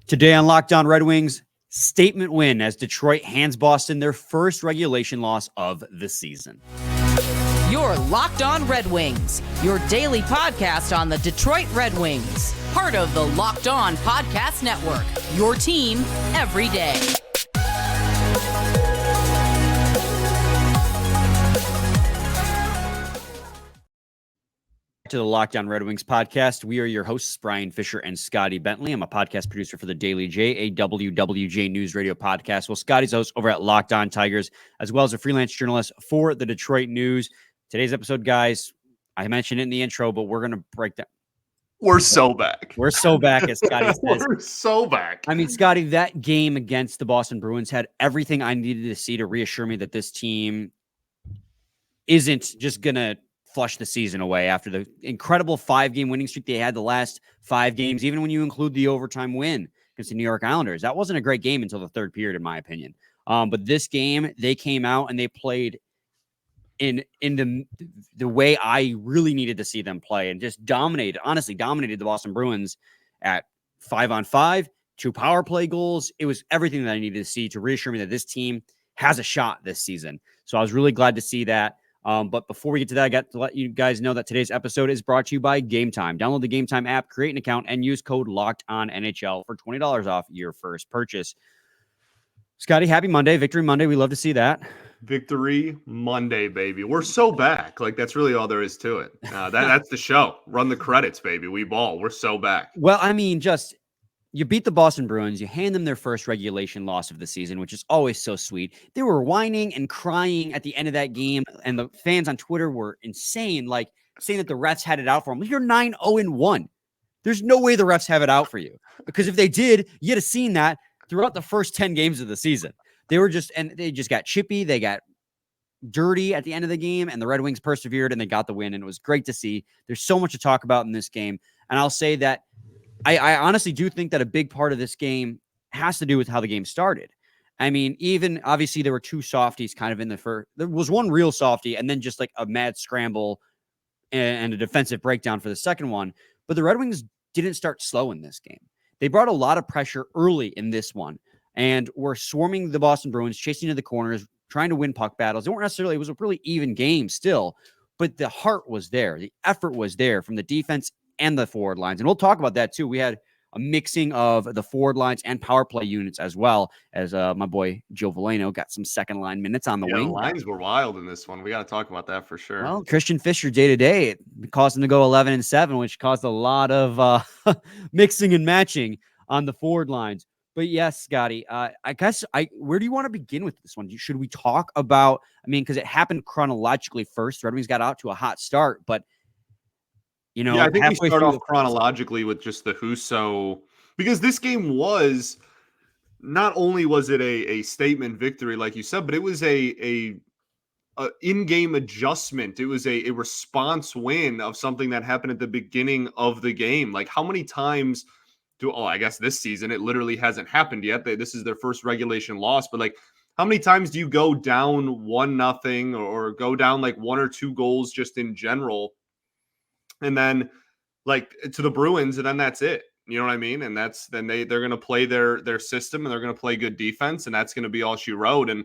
Today on Locked On Red Wings, statement win as Detroit hands Boston their first regulation loss of the season. You're Locked On Red Wings, your daily podcast on the Detroit Red Wings. Part of the Locked On Podcast Network, your team every day. To the Locked On Red Wings podcast. We are your hosts, Brian Fisher and Scotty Bentley. I'm a podcast producer for the Daily J, a WWJ News Radio podcast. Well, Scotty's a host over at Locked On Tigers, as well as a freelance journalist for the Detroit News. Today's episode, guys, I mentioned it in the intro, but we're going to break down. We're so back. We're so back, as Scotty says. We're so back. I mean, Scotty, that game against the Boston Bruins had everything I needed to see to reassure me that this team isn't just going to flush the season away after the incredible 5-game winning streak they had the last 5 games, even when you include the overtime win against the New York Islanders. That wasn't a great game until the third period, in my opinion. But this game, they came out and they played in the way I really needed to see them play and just dominated the Boston Bruins at 5-on-5, 2 power play goals. It was everything that I needed to see to reassure me that this team has a shot this season. So I was really glad to see that. But before we get to that, I got to let you guys know that today's episode is brought to you by GameTime. Download the GameTime app, create an account, and use code LOCKEDONNHL for $20 off your first purchase. Scotty, happy Monday. Victory Monday. We love to see that. Victory Monday, baby. We're so back. Like, that's really all there is to it. That's the show. Run the credits, baby. We ball. We're so back. Well, I mean, just you beat the Boston Bruins. You hand them their first regulation loss of the season, which is always so sweet. They were whining and crying at the end of that game, and the fans on Twitter were insane, like saying that the refs had it out for them. You're 9-0-1. There's no way the refs have it out for you, because if they did, you'd have seen that throughout the first 10 games of the season. They just got chippy. They got dirty at the end of the game, and the Red Wings persevered and they got the win. And it was great to see. There's so much to talk about in this game. And I'll say that I honestly do think that a big part of this game has to do with how the game started. I mean, even obviously there were 2 softies kind of in the first. There was one real softie and then just like a mad scramble and a defensive breakdown for the second one. But the Red Wings didn't start slow in this game. They brought a lot of pressure early in this one and were swarming the Boston Bruins, chasing to the corners, trying to win puck battles. It was a really even game still, but the heart was there. The effort was there from the defense and the forward lines. And we'll talk about that too. We had a mixing of the forward lines and power play units, as well as my boy Joe Veleno got some second line minutes on the wing. The lines were wild in this one. We got to talk about that for sure. Well, Christian Fischer day to day, it caused him to go 11-7, which caused a lot of mixing and matching on the forward lines. But yes, Scotty, I guess where do you want to begin with this one? Should we talk about, because it happened chronologically first. Red Wings got out to a hot start, but I think we start off chronologically with just the Husso, because this game was, not only was it a statement victory, like you said, but it was a in-game adjustment. It was a response win of something that happened at the beginning of the game. Like, how many times I guess this season, it literally hasn't happened yet. This is their first regulation loss, but like, how many times do you go down 1-0 or go down like 1 or 2 goals just in general, and then like to the Bruins, and then that's it? You know what I mean? And then they're going to play their system, and they're going to play good defense, and that's going to be all she wrote. And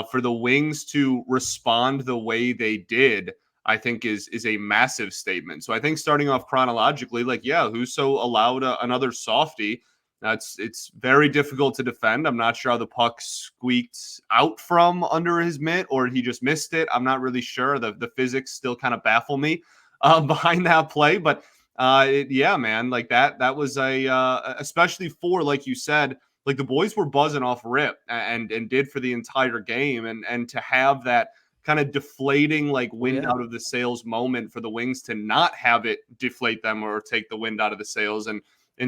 for the Wings to respond the way they did, I think is a massive statement. So I think starting off chronologically, Husso allowed another softie. It's very difficult to defend. I'm not sure how the puck squeaked out from under his mitt, or he just missed it. I'm not really sure. The physics still kind of baffle me behind that play. But man, like that was especially for, like you said, like the boys were buzzing off rip and did for the entire game. And to have that kind of deflating, like, wind out of the sails moment for the Wings to not have it deflate them or take the wind out of the sails, and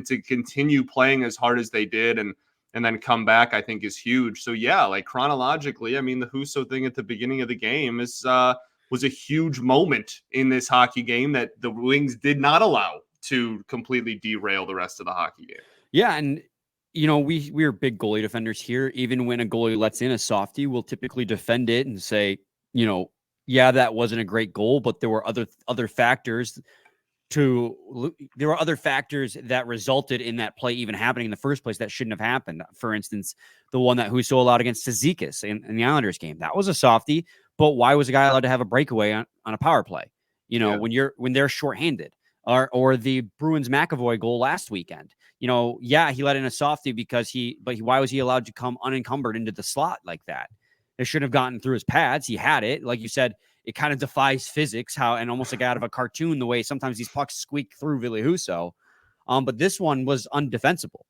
to continue playing as hard as they did and then come back, I think is huge. So like chronologically, the Husso thing at the beginning of the game was a huge moment in this hockey game that the Wings did not allow to completely derail the rest of the hockey game. Yeah, and we're big goalie defenders here. Even when a goalie lets in a softie, we'll typically defend it and say, that wasn't a great goal, but there were other factors there were other factors that resulted in that play even happening in the first place that shouldn't have happened. For instance, the one that Husso allowed against Cizikas in the Islanders game, that was a softie, but why was a guy allowed to have a breakaway on a power play? When they're shorthanded, or the Bruins McAvoy goal last weekend, he let in a softie but why was he allowed to come unencumbered into the slot like that? It shouldn't have gotten through his pads. He had it, like you said. It kind of defies physics, and almost like out of a cartoon, the way sometimes these pucks squeak through Ville Husso. But this one was indefensible.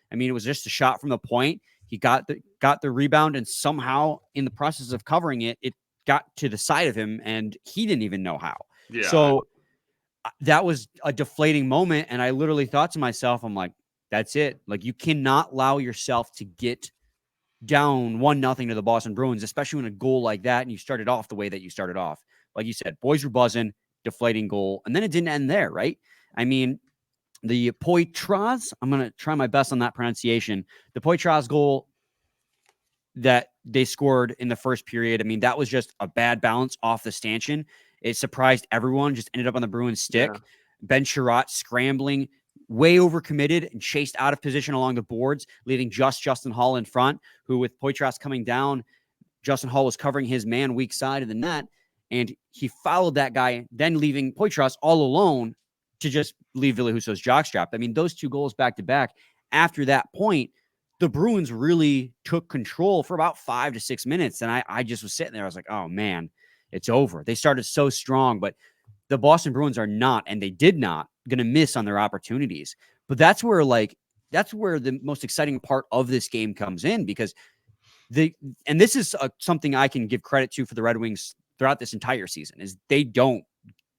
I mean, it was just a shot from the point. He got the rebound, and somehow in the process of covering it, it got to the side of him, and he didn't even know how. Yeah. So that was a deflating moment, and I literally thought to myself, I'm like, that's it. Like, you cannot allow yourself to get down 1-0 to the Boston Bruins, especially when a goal like that, and you started off the way that you started off. Like you said, boys were buzzing, deflating goal, and then it didn't end there, right? I mean, the Poitras, I'm going to try my best on that pronunciation. The Poitras goal that they scored in the first period, I mean, that was just a bad bounce off the stanchion. It surprised everyone, just ended up on the Bruins stick. Yeah. Ben Sherratt scrambling, way overcommitted and chased out of position along the boards, leaving Justin Hall in front, who with Poitras coming down, Justin Hall was covering his man weak side of the net, and he followed that guy, then leaving Poitras all alone to just leave Ville Husso's jockstrap. I mean, those two goals back-to-back, after that point, the Bruins really took control for about 5 to 6 minutes, and I just was sitting there. I was like, oh, man, it's over. They started so strong, but the Boston Bruins are not, and they did not, going to miss on their opportunities. But that's where the most exciting part of this game comes in, because and this is something I can give credit to for the Red Wings throughout this entire season, is they don't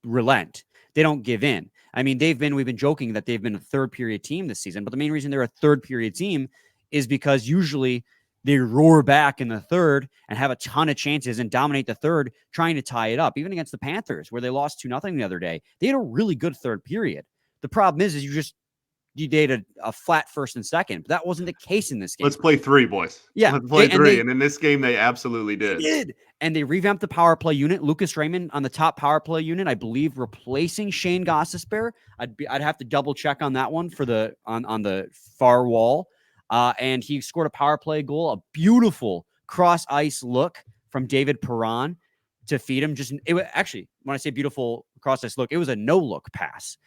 relent. They don't give in. I mean, we've been joking that they've been a third period team this season, but the main reason they're a third period team is because usually they roar back in the third and have a ton of chances and dominate the third, trying to tie it up. Even against the Panthers, where they lost 2-0 the other day, they had a really good third period. The problem is you did a flat first and second, but that wasn't the case in this game. Let's play three, boys. Yeah. Let's play three. And in this game, they absolutely did. They did. And they revamped the power play unit. Lucas Raymond on the top power play unit, I believe, replacing Shane Gostisbehere. I'd have to double check on that one for on the far wall. And he scored a power play goal, a beautiful cross ice look from David Perron to feed him. Actually, when I say beautiful cross ice look, it was a no look pass.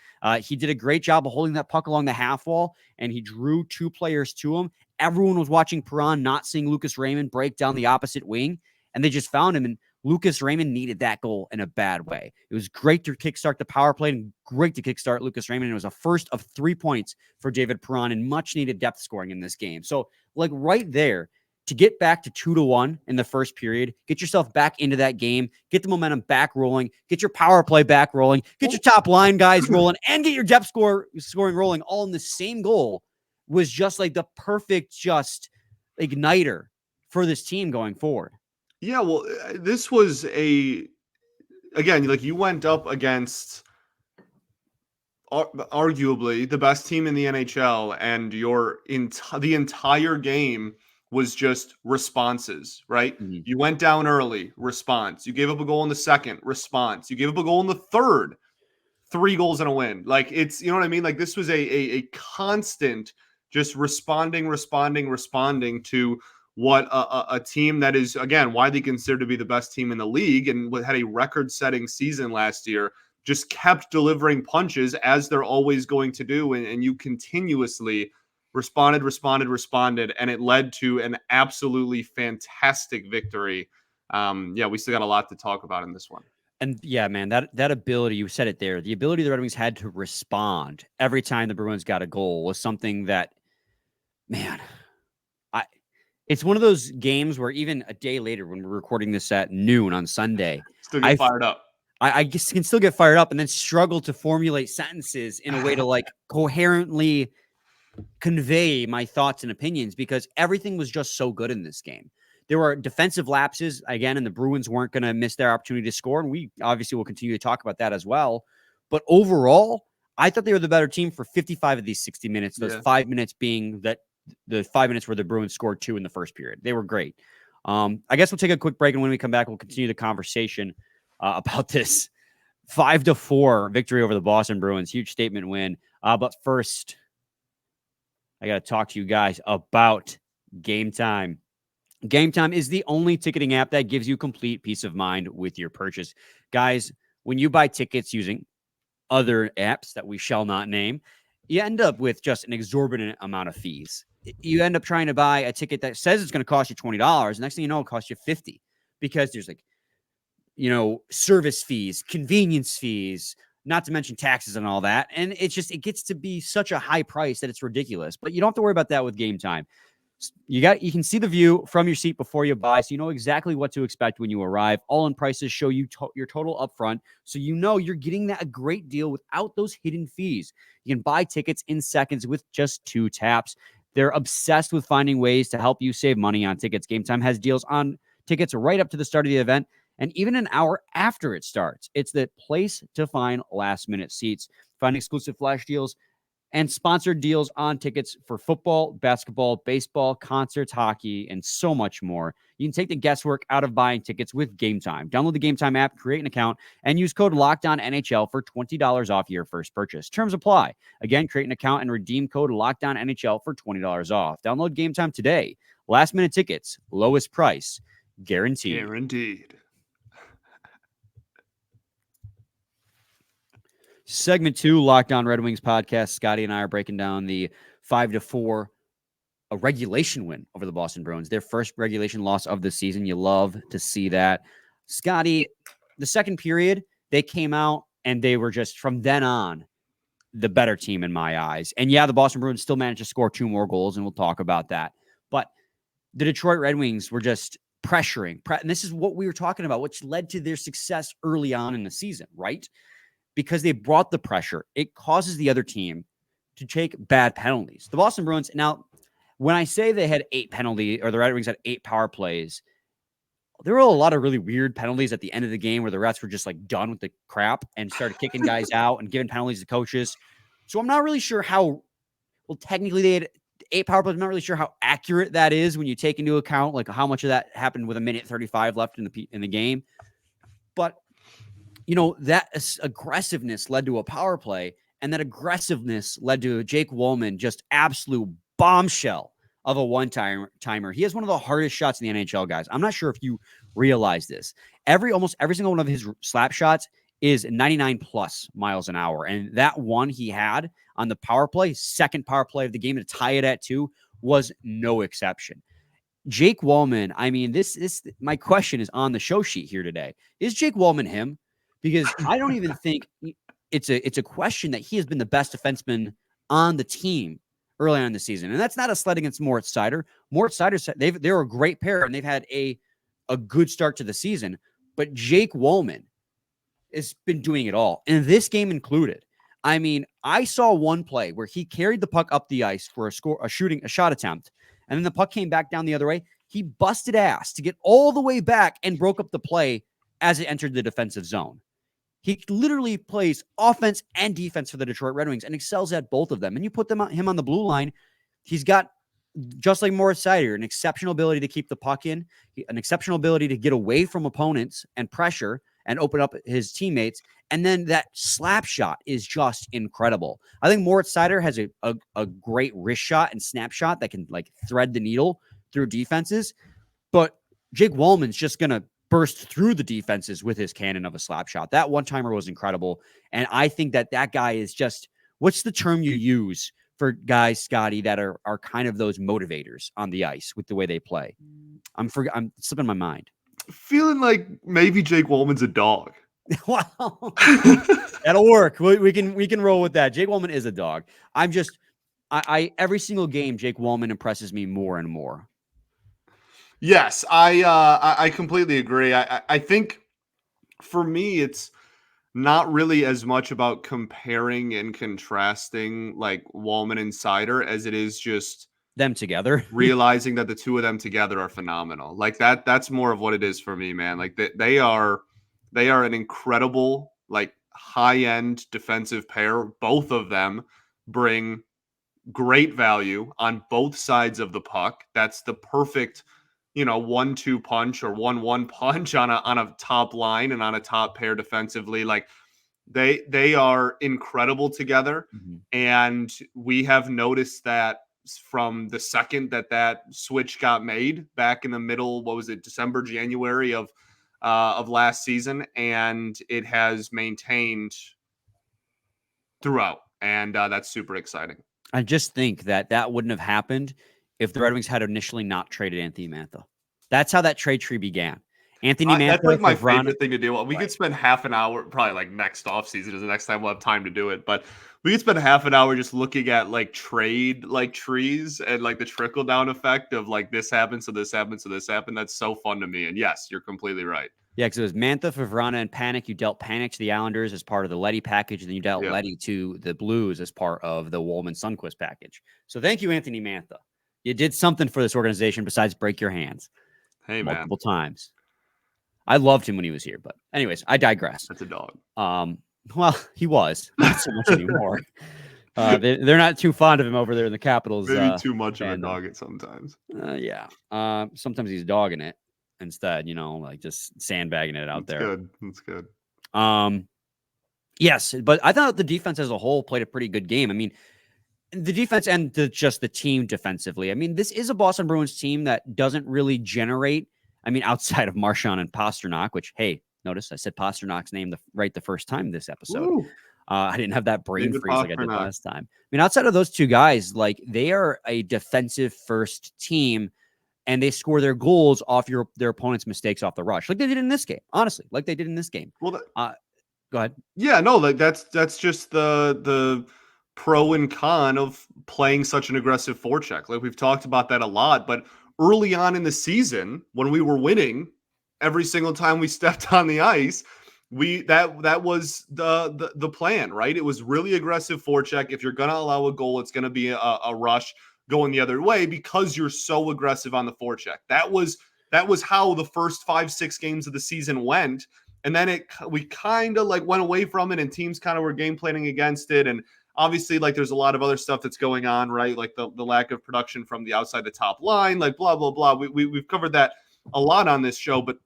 He did a great job of holding that puck along the half wall, and he drew two players to him. Everyone was watching Perron, not seeing Lucas Raymond break down the opposite wing, and they just found him. And Lucas Raymond needed that goal in a bad way. It was great to kickstart the power play and great to kickstart Lucas Raymond. And it was a first of 3 points for David Perron and much needed depth scoring in this game. So like right there, to get back to 2-1 in the first period, get yourself back into that game, get the momentum back rolling, get your power play back rolling, get your top line guys rolling, and get your depth scoring rolling all in the same goal, was just like the perfect just igniter for this team going forward. Yeah, well, this was again, like, you went up against arguably the best team in the NHL, and the entire game was just responses, right? Mm-hmm. You went down early, response. You gave up a goal in the second, response. You gave up a goal in the third, 3 goals and a win. Like, it's, you know what I mean? Like, this was a constant just responding to what a team that is, again, widely considered to be the best team in the league and had a record-setting season last year, just kept delivering punches, as they're always going to do, and you continuously responded, and it led to an absolutely fantastic victory. We still got a lot to talk about in this one. And yeah, man, that ability, you said it there, the ability the Red Wings had to respond every time the Bruins got a goal was something that, man, it's one of those games where even a day later, when we're recording this at noon on Sunday, still get fired up. I can still get fired up and then struggle to formulate sentences in a way to like coherently convey my thoughts and opinions, because everything was just so good in this game. There were defensive lapses again, and the Bruins weren't going to miss their opportunity to score. And we obviously will continue to talk about that as well. But overall, I thought they were the better team for 55 of these 60 minutes, those 5 minutes being that the 5 minutes where the Bruins scored 2 in the first period. They were great. I guess we'll take a quick break, and when we come back, we'll continue the conversation about this 5-4 victory over the Boston Bruins. Huge statement win. But first, I got to talk to you guys about GameTime. GameTime is the only ticketing app that gives you complete peace of mind with your purchase. Guys, when you buy tickets using other apps that we shall not name, you end up with just an exorbitant amount of fees. You end up trying to buy a ticket that says it's going to cost you $20. Next thing you know, it costs you $50 because there's service fees, convenience fees, not to mention taxes and all that. And it gets to be such a high price that it's ridiculous. But you don't have to worry about that with GameTime. You can see the view from your seat before you buy, so you know exactly what to expect when you arrive. All-in prices show you your total upfront, so you know you're getting a great deal without those hidden fees. You can buy tickets in seconds with just 2 taps. They're obsessed with finding ways to help you save money on tickets. GameTime has deals on tickets right up to the start of the event, and even an hour after it starts. It's the place to find last-minute seats. Find exclusive flash deals and sponsored deals on tickets for football, basketball, baseball, concerts, hockey, and so much more. You can take the guesswork out of buying tickets with GameTime. Download the GameTime app, create an account, and use code LOCKDOWNNHL for $20 off your first purchase. Terms apply. Again, create an account and redeem code LOCKDOWNNHL for $20 off. Download GameTime today. Last-minute tickets, lowest price, guaranteed. Guaranteed. Segment 2, Locked On Red Wings podcast. Scotty and I are breaking down the 5-4 regulation win over the Boston Bruins. Their first regulation loss of the season. You love to see that. Scotty, the second period, they came out and they were just, from then on, the better team in my eyes. And yeah, the Boston Bruins still managed to score 2 more goals, and we'll talk about that. But the Detroit Red Wings were just pressuring. And this is what we were talking about, which led to their success early on in the season, right? Because they brought the pressure, it causes the other team to take bad penalties. The Boston Bruins, now, when I say they had 8 penalties, or the Red Wings had 8 power plays, there were a lot of really weird penalties at the end of the game where the refs were just done with the crap and started kicking guys out and giving penalties to coaches. So I'm not really sure how, technically they had 8 power plays. I'm not really sure how accurate that is when you take into account how much of that happened with 1:35 left in the game. But that aggressiveness led to a power play, and that aggressiveness led to Jake Walman, just absolute bombshell of a one-timer. He has one of the hardest shots in the NHL, guys. I'm not sure if you realize this. Almost every single one of his slap shots is 99 plus miles an hour. And that one he had on the power play, second power play of the game to tie it at 2, was no exception. Jake Walman, I mean, my question is on the show sheet here today. Is Jake Walman him? Because I don't even think it's a question that he has been the best defenseman on the team early on in the season. And that's not a slight against Moritz Seider. Moritz Seider, they're a great pair, and they've had a good start to the season. But Jake Walman has been doing it all, and this game included. I mean, I saw one play where he carried the puck up the ice for a shot attempt, and then the puck came back down the other way. He busted ass to get all the way back and broke up the play as it entered the defensive zone. He literally plays offense and defense for the Detroit Red Wings and excels at both of them. And you put him on the blue line, he's got, just like Moritz Seider, an exceptional ability to keep the puck in, an exceptional ability to get away from opponents and pressure and open up his teammates. And then that slap shot is just incredible. I think Moritz Seider has a great wrist shot and snap shot that can thread the needle through defenses. But Jake Walman's just going to burst through the defenses with his cannon of a slap shot. That one-timer was incredible. And I think that guy is just, what's the term you use for guys, Scotty, that are kind of those motivators on the ice with the way they play? I'm slipping my mind. Feeling like maybe Jake Walman's a dog. Wow. That'll work. We can roll with that. Jake Walman is a dog. I every single game, Jake Walman impresses me more and more. Yes, I completely agree. I think for me, it's not really as much about comparing and contrasting Walman and Seider as it is just them together, realizing that the two of them together are phenomenal. That's more of what it is for me, man. They are an incredible, high-end defensive pair. Both of them bring great value on both sides of the puck. That's the perfect 1-2 punch or 1-1 punch on a top line and on a top pair defensively. They are incredible together, and we have noticed that from the second that switch got made back in the middle, what was it, December, January of last season, and it has maintained throughout, and that's super exciting. I just think that wouldn't have happened if the Red Wings had initially not traded Anthony Mantha. That's how that trade tree began. Anthony Mantha. That's like my favorite thing to do. We could spend half an hour, probably like next offseason is the next time we'll have time to do it. But we could spend half an hour just looking at like trade like trees and like the trickle down effect of like this happened, so this happened, so this happened. That's so fun to me. And yes, you're completely right. Yeah, because it was Mantha for Vrana and Panic. You dealt Panic to the Islanders as part of the Leddy package, and then you dealt Leddy to the Blues as part of the Walman Sundqvist package. So thank you, Anthony Mantha. You did something for this organization besides break your hands. Hey, multiple times. I loved him when he was here, but anyways, I digress. That's a dog. Well, he was not so much anymore. They're not too fond of him over there in the Capitals. Maybe too much of a dog at sometimes. Yeah. Sometimes he's dogging it instead, like just sandbagging it out there. That's good. Yes, but I thought the defense as a whole played a pretty good game. I mean, the defense and just the team defensively. I mean, this is a Boston Bruins team that doesn't really generate. I mean, outside of Marchand and Pasternak, which, hey, notice I said Pasternak's name right the first time this episode. I didn't have that brain freeze like I did last time. I mean, outside of those two guys, like they are a defensive first team, and they score their goals off their opponent's mistakes off the rush, like they did in this game. Honestly, like they did in this game. Well, go ahead. Yeah, no, like that's just the pro and con of playing such an aggressive forecheck. Like we've talked about that a lot, but early on in the season when we were winning every single time we stepped on the ice, that was the plan, right? It was really aggressive forecheck. If you're going to allow a goal, it's going to be a rush going the other way because you're so aggressive on the forecheck. That was how the first 5-6 games of the season went. And then we kind of like went away from it, and teams kind of were game planning against it. And obviously, like there's a lot of other stuff that's going on, right? Like the lack of production from the outside the top line, like blah blah blah. We've covered that a lot on this show, but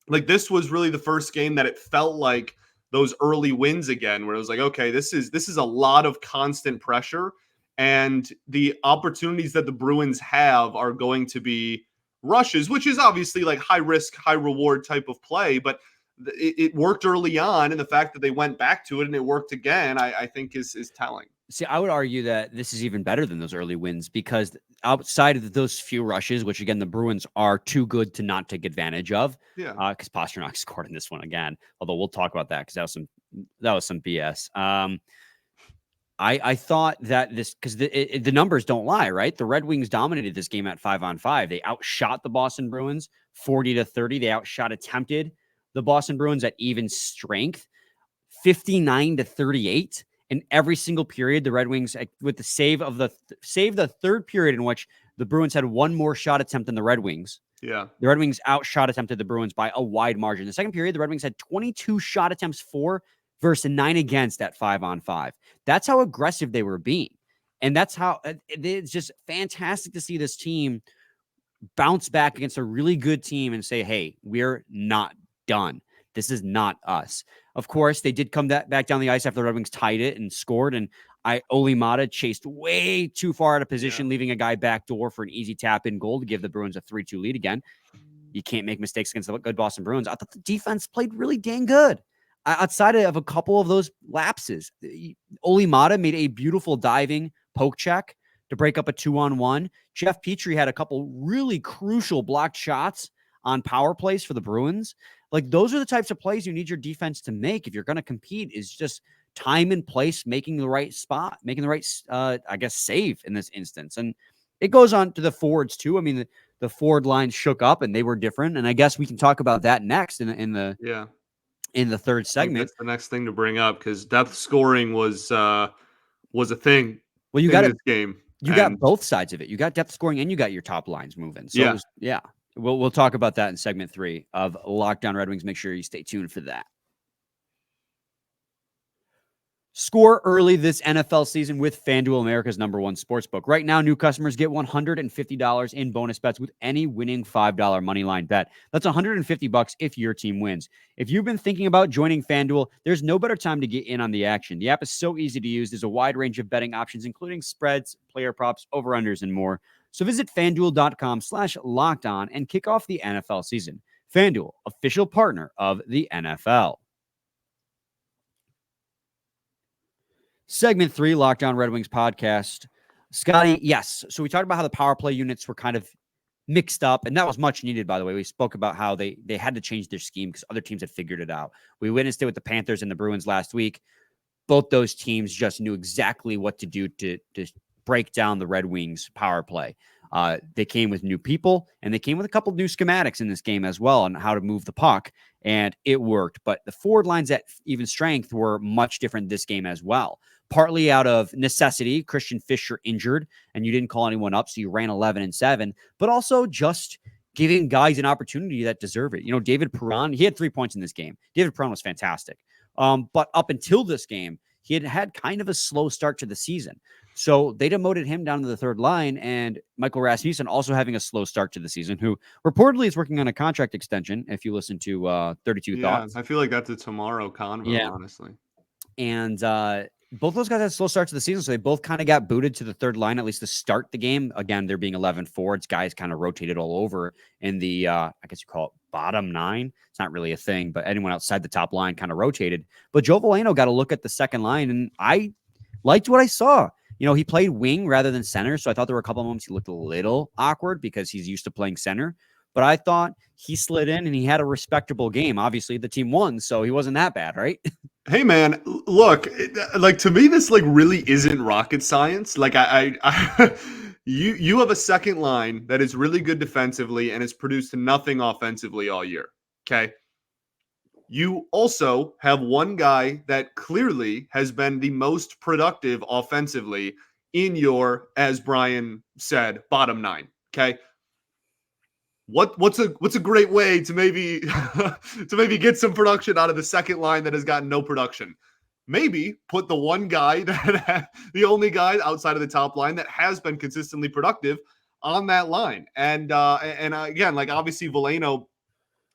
like this was really the first game that it felt like those early wins again, where it was like, okay, this is a lot of constant pressure, and the opportunities that the Bruins have are going to be rushes, which is obviously like high risk, high reward type of play, but it worked early on, and the fact that they went back to it and it worked again, I think is telling. See, I would argue that this is even better than those early wins because outside of those few rushes, which again the Bruins are too good to not take advantage of. Yeah. Because Pasternak scored in this one again. Although we'll talk about that because that was some BS. I thought that this because the numbers don't lie, right? The Red Wings dominated this game at 5-on-5. They outshot the Boston Bruins 40-30. They attempted the Boston Bruins at even strength, 59-38. In every single period, the Red Wings, with the save the third period in which the Bruins had one more shot attempt than the Red Wings. Yeah. The Red Wings outshot attempted the Bruins by a wide margin. The second period, the Red Wings had 22 shot attempts for versus 9 against at 5-on-5. That's how aggressive they were being. And that's how it's just fantastic to see this team bounce back against a really good team and say, hey, we're not done. This is not us. Of course, they did come back down the ice after the Red Wings tied it and scored. And Oli Mata chased way too far out of position, leaving a guy backdoor for an easy tap-in goal to give the Bruins a 3-2 lead again. You can't make mistakes against the good Boston Bruins. I thought the defense played really dang good. Outside of a couple of those lapses, Oli Mata made a beautiful diving poke check to break up a 2-on-1. Jeff Petrie had a couple really crucial blocked shots on power plays for the Bruins. Like those are the types of plays you need your defense to make if you're going to compete, is just time and place, making the right spot, making the right, save in this instance. And it goes on to the forwards too. I mean, the forward line shook up and they were different. And I guess we can talk about that next in the third segment. That's the next thing to bring up because depth scoring was a thing. Well, you got this game. You got both sides of it. You got depth scoring and you got your top lines moving. So We'll talk about that in segment 3 of Lockdown Red Wings. Make sure you stay tuned for that. Score early this NFL season with FanDuel, America's #1 sportsbook. Right now, new customers get $150 in bonus bets with any winning $5 moneyline bet. That's $150 if your team wins. If you've been thinking about joining FanDuel, there's no better time to get in on the action. The app is so easy to use. There's a wide range of betting options, including spreads, player props, over-unders, and more. So visit FanDuel.com/lockedon and kick off the NFL season. FanDuel, official partner of the NFL. Segment 3, Locked On Red Wings podcast. Scotty, yes. So we talked about how the power play units were kind of mixed up, and that was much needed, by the way. We spoke about how they had to change their scheme because other teams had figured it out. We witnessed it with the Panthers and the Bruins last week. Both those teams just knew exactly what to do to break down the Red Wings power play. They came with new people, and they came with a couple new schematics in this game as well on how to move the puck, and it worked. But the forward lines at even strength were much different this game as well. Partly out of necessity, Christian Fischer injured, and you didn't call anyone up, so you ran 11-7, but also just giving guys an opportunity that deserve it. You know, David Perron, he had 3 points in this game. David Perron was fantastic. But up until this game, he had kind of a slow start to the season. So they demoted him down to the third line, and Michael Rasmussen also having a slow start to the season, who reportedly is working on a contract extension, if you listen to 32 Thoughts. I feel like that's a tomorrow convo, honestly. And both those guys had slow starts to the season, so they both kind of got booted to the third line, at least to start the game. Again, they're being 11 forwards. Guys kind of rotated all over in the, I guess you call it bottom 9. It's not really a thing, but anyone outside the top line kind of rotated. But Joe Veleno got a look at the second line, and I liked what I saw. You know, he played wing rather than center, so I thought there were a couple of moments he looked a little awkward because he's used to playing center. But I thought he slid in and he had a respectable game. Obviously, the team won, so he wasn't that bad, right? Hey, man, look, like, to me, this, like, really isn't rocket science. Like, you have a second line that is really good defensively and has produced nothing offensively all year, okay? You also have one guy that clearly has been the most productive offensively in your, as Brian said, bottom 9, okay? What's a great way to maybe get some production out of the second line that has gotten no production? Maybe put the one guy the only guy outside of the top line that has been consistently productive on that line. And again, like, obviously Veleno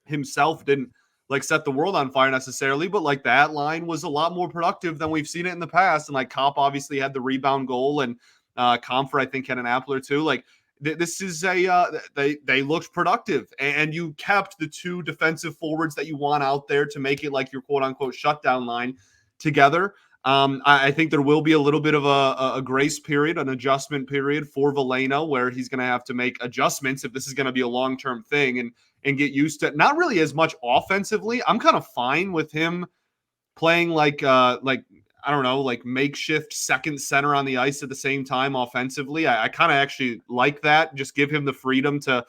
himself didn't like set the world on fire necessarily, but like that line was a lot more productive than we've seen it in the past. And like Copp obviously had the rebound goal, and Compher I think had an apple or two. Like, this is they looked productive, and you kept the 2 defensive forwards that you want out there to make it like your quote unquote shutdown line together. I think there will be a little bit of a grace period, an adjustment period for Veleno, where he's going to have to make adjustments if this is going to be a long-term thing and get used to it. Not really as much offensively. I'm kind of fine with him playing like I don't know, like makeshift second center on the ice at the same time offensively. I kind of actually like that. Just give him the freedom to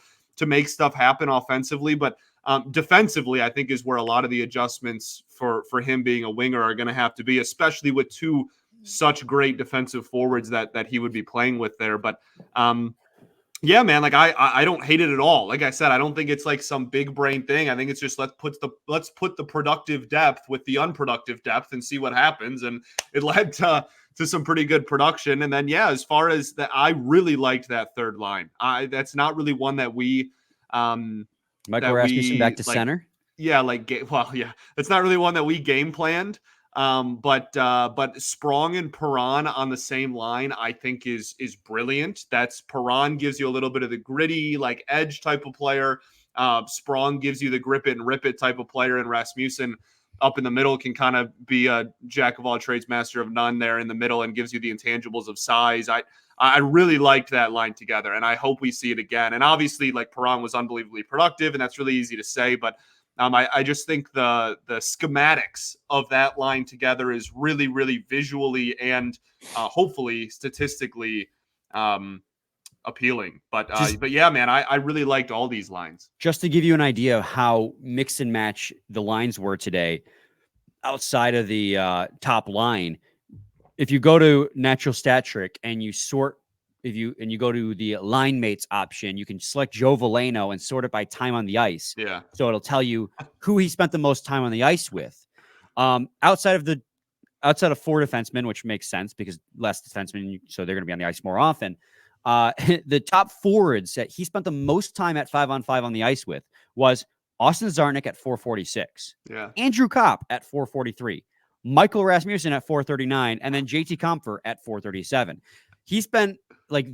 make stuff happen offensively. But defensively, I think is where a lot of the adjustments for him being a winger are going to have to be, especially with 2 such great defensive forwards that he would be playing with there. But yeah, man, like I don't hate it at all. Like I said, I don't think it's like some big brain thing. I think it's just let's put the productive depth with the unproductive depth and see what happens. And it led to some pretty good production. And then yeah, as far as that, I really liked that third line. That's not really one that we Michael Rasmussen back to center. Yeah, that's not really one that we game planned. But Sprong and Perron on the same line, I think is brilliant. That's Perron gives you a little bit of the gritty, like edge type of player. Sprong gives you the grip it and rip it type of player, and Rasmussen up in the middle can kind of be a jack of all trades, master of none there in the middle, and gives you the intangibles of size. I really liked that line together, and I hope we see it again. And obviously, like, Perron was unbelievably productive, and that's really easy to say, but I just think the schematics of that line together is really, really visually and hopefully statistically appealing. But yeah, man, I really liked all these lines. Just to give you an idea of how mix and match the lines were today, outside of the top line, if you go to natural stat trick and you sort, you go to the line mates option, you can select Joe Veleno and sort it by time on the ice. Yeah. So it'll tell you who he spent the most time on the ice with. Outside of the outside of 4 defensemen, which makes sense because less defensemen, so they're going to be on the ice more often. The top forwards that he spent the most time at 5-on-5 on the ice with was Austin Czarnik at 446. Yeah. Andrew Copp at 443. Michael Rasmussen at 439. And then JT Compher at 437. He spent like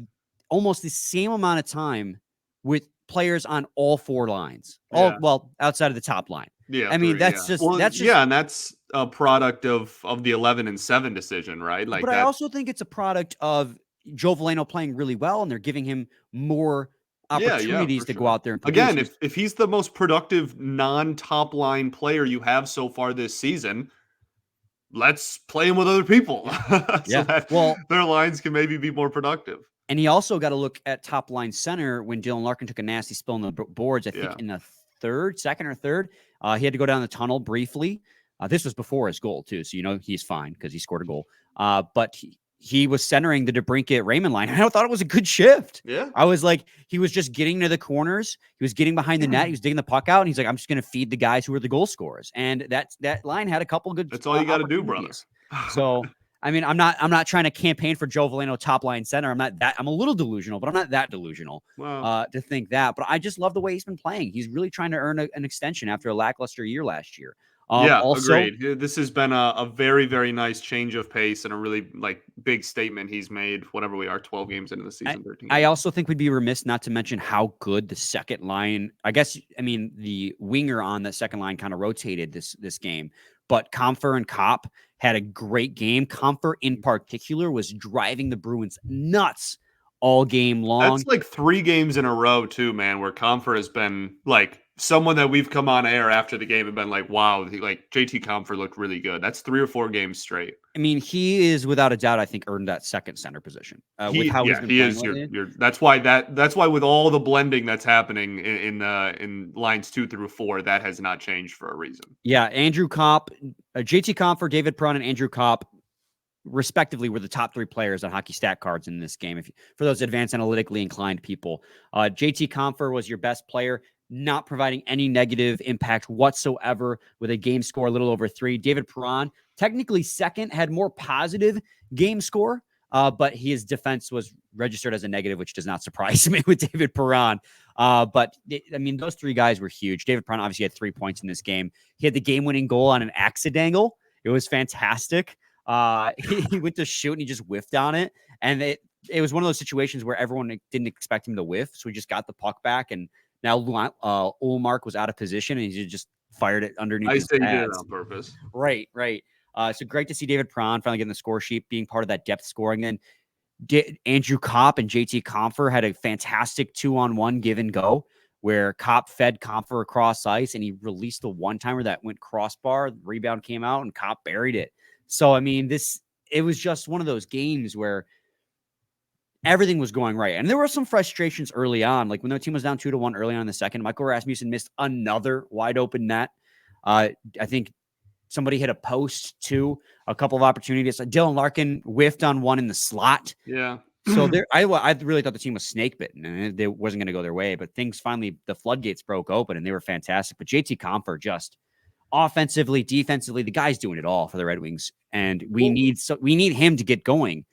almost the same amount of time with players on all 4 lines. Well, outside of the top line. Yeah. I mean, that's just and that's a product of the 11-7 decision, right? Like, but I also think it's a product of Joe Veleno playing really well, and they're giving him more opportunities to go out there and produce. Again, if he's the most productive non-top line player you have so far this season, let's play him with other people. So that their lines can maybe be more productive. And he also got to look at top line center when Dylan Larkin took a nasty spill on the boards, I think in the second or third. He had to go down the tunnel briefly. This was before his goal, too. So, he's fine because he scored a goal. But he was centering the DeBrincat Raymond line. I thought it was a good shift. Yeah. I was like, he was just getting to the corners. He was getting behind the net. He was digging the puck out. And he's like, I'm just going to feed the guys who are the goal scorers. And that line had a couple good. That's all you got to do, brothers. So, I mean, I'm not trying to campaign for Joe Veleno top line center. I'm a little delusional, but I'm not that delusional to think that. But I just love the way he's been playing. He's really trying to earn an extension after a lackluster year last year. Agreed. This has been a very, very nice change of pace and a really big statement he's made. Whatever we are, 12 games into the season, 13. I also think we'd be remiss not to mention how good the second line. The winger on the second line kind of rotated this game, but Compher and Copp had a great game. Compher in particular was driving the Bruins nuts all game long. That's like 3 games in a row too, man, where Compher has been like someone that we've come on air after the game and been like, wow, JT Compher looked really good. That's 3 or 4 games straight. I mean, he is without a doubt, I think, earned that second center position. With how he's been playing. That's why with all the blending that's happening in lines 2 through 4, that has not changed for a reason. Yeah, Andrew Copp, JT Compher, David Perron, and Andrew Copp, respectively, were the top 3 players on hockey stat cards in this game. For those advanced analytically inclined people, JT Compher was your best player, not providing any negative impact whatsoever with a game score a little over 3. David Perron, technically second, had more positive game score, but his defense was registered as a negative, which does not surprise me with David Perron. But those 3 guys were huge. David Perron obviously had 3 points in this game. He had the game-winning goal on an accidental. It was fantastic. He went to shoot and he just whiffed on it. And it was one of those situations where everyone didn't expect him to whiff. So he just got the puck back, and now Ullmark was out of position and he just fired it underneath his pads. I say he did it on purpose. Right. So great to see David Perron finally getting the score sheet, being part of that depth scoring. Then Andrew Copp and JT Compher had a fantastic 2-on-1 give and go where Copp fed Compher across ice and he released the one-timer that went crossbar. The rebound came out and Copp buried it. So, it was just one of those games where everything was going right. And there were some frustrations early on. Like when the team was down 2-1 early on in the second, Michael Rasmussen missed another wide open net. I think somebody hit a post too, a couple of opportunities. Dylan Larkin whiffed on one in the slot. Yeah. So I really thought the team was snake bitten and it wasn't going to go their way, but things finally, the floodgates broke open and they were fantastic. But JT Compher just offensively, defensively, the guy's doing it all for the Red Wings. And we need him to get going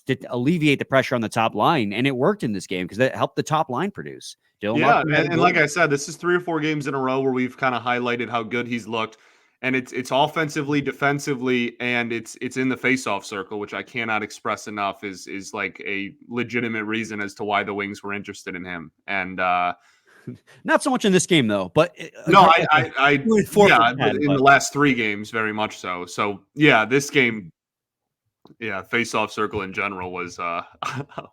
to alleviate the pressure on the top line. And it worked in this game because that helped the top line produce. And like I said, this is 3 or 4 games in a row where we've kind of highlighted how good he's looked. And it's offensively, defensively, and it's in the faceoff circle, which I cannot express enough is like a legitimate reason as to why the Wings were interested in him. And not so much in this game though, but no, in the last 3 games, very much so. So yeah, this game, face-off circle in general was a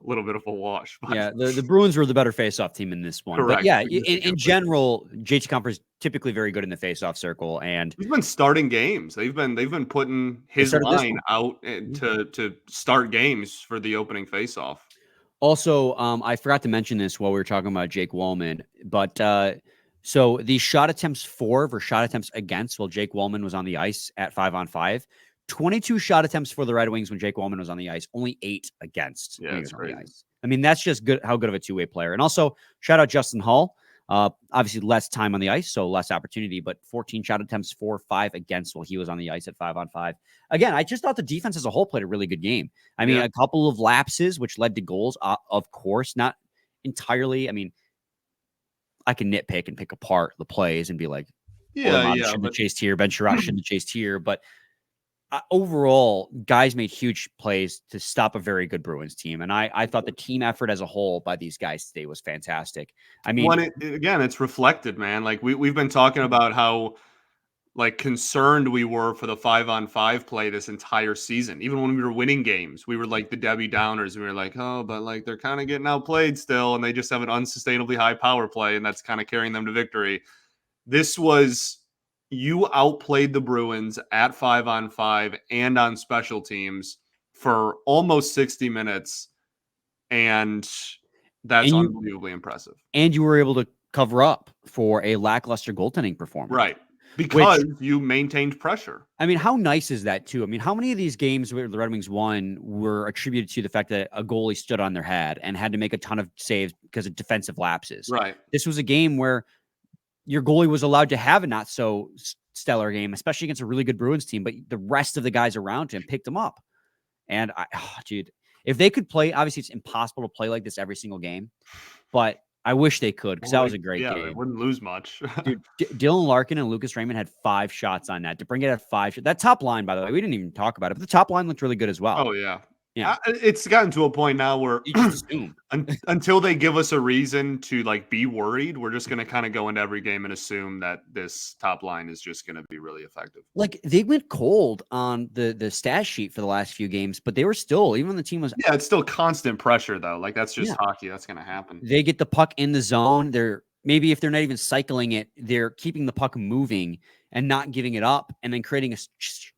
little bit of a wash. But. Yeah, the Bruins were the better face-off team in this one. Correct. But yeah, in general, JT Compher is typically very good in the face-off circle, and he's been starting games. They've been putting his line out to start games for the opening face-off. Also, I forgot to mention this while we were talking about Jake Walman, but so the shot attempts for versus shot attempts against while Jake Walman was on the ice at 5-on-5. 22 shot attempts for the Red Wings when Jake Walman was on the ice, only 8 against. Yeah, that's great. That's just good. How good of a two-way player. And also shout out Justin Hull. Obviously less time on the ice, so less opportunity, but 14 shot attempts, 4-5 against while he was on the ice at 5-on-5. Again, I just thought the defense as a whole played a really good game. I mean, a couple of lapses, which led to goals, of course, not entirely. I mean, I can nitpick and pick apart the plays and be like, shouldn't have chased here, Ben Sherratt shouldn't have chased here, but overall, guys made huge plays to stop a very good Bruins team. And I thought the team effort as a whole by these guys today was fantastic. I mean, again, it's reflected, man. Like we've been talking about how like concerned we were for the 5-on-5 play this entire season. Even when we were winning games, we were like the Debbie Downers. We were like, oh, but like they're kind of getting outplayed still, and they just have an unsustainably high power play, and that's kind of carrying them to victory. This was you outplayed the Bruins at 5-on-5 and on special teams for almost 60 minutes. And that's unbelievably impressive. And you were able to cover up for a lackluster goaltending performance. Right. Because you maintained pressure. I mean, how nice is that too? I mean, how many of these games where the Red Wings won were attributed to the fact that a goalie stood on their head and had to make a ton of saves because of defensive lapses? Right. This was a game where your goalie was allowed to have a not so stellar game, especially against a really good Bruins team, but the rest of the guys around him picked him up. And dude, if they could play, obviously it's impossible to play like this every single game, but I wish they could, because that was a great game. They wouldn't lose much. Dude, Dylan Larkin and Lucas Raymond had 5 shots on net to bring it at 5. That top line, by the way, we didn't even talk about it, but the top line looked really good as well. Oh, yeah. Yeah, it's gotten to a point now where until they give us a reason to like be worried, we're just going to kind of go into every game and assume that this top line is just going to be really effective. Like they went cold on the stat sheet for the last few games, but they were still, even when the team was, it's still constant pressure though. Like that's just hockey. That's going to happen. They get the puck in the zone. Maybe if they're not even cycling it, they're keeping the puck moving and not giving it up, and then creating a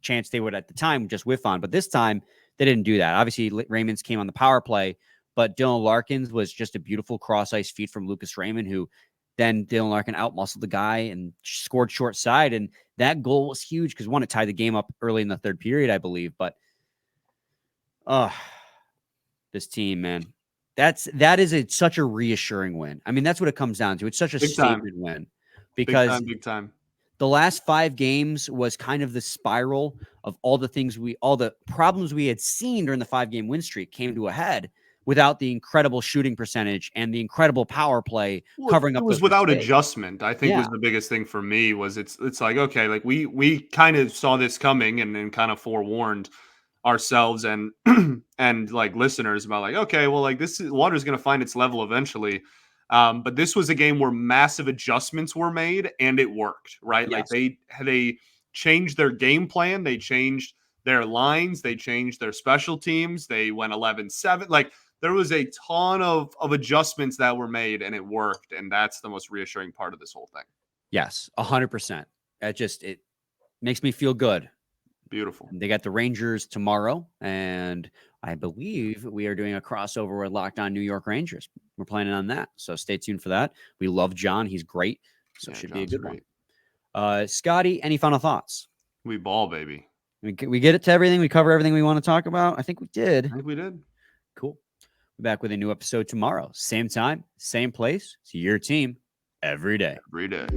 chance they would at the time just whiff on. But this time, they didn't do that. Obviously, Raymond's came on the power play, but Dylan Larkin's was just a beautiful cross-ice feed from Lucas Raymond, who then Dylan Larkin outmuscled the guy and scored short side. And that goal was huge because, one, it tied the game up early in the third period, I believe. But this team, man, that is such a reassuring win. I mean, that's what it comes down to. It's such a statement win because big time. The last 5 games was kind of the spiral of all the problems we had seen during the 5-game win streak came to a head without the incredible shooting percentage and the incredible power play covering up. It was without adjustment. I think was the biggest thing for me was it's like, okay, like we kind of saw this coming and kind of forewarned ourselves and and like listeners about like, okay, well, like water's going to find its level eventually. But this was a game where massive adjustments were made and it worked, right? Yes. Like they changed their game plan. They changed their lines. They changed their special teams. They went 11-7. Like there was a ton of adjustments that were made and it worked. And that's the most reassuring part of this whole thing. Yes, 100%. It makes me feel good. Beautiful. They got the Rangers tomorrow, and I believe we are doing a crossover with Locked On New York Rangers. We're planning on that, so stay tuned for that. We love John. He's great, so it should be a good one. Scotty, any final thoughts? We ball, baby. We get it to everything? We cover everything we want to talk about? I think we did. Cool. We're back with a new episode tomorrow. Same time, same place. It's your team every day. Every day.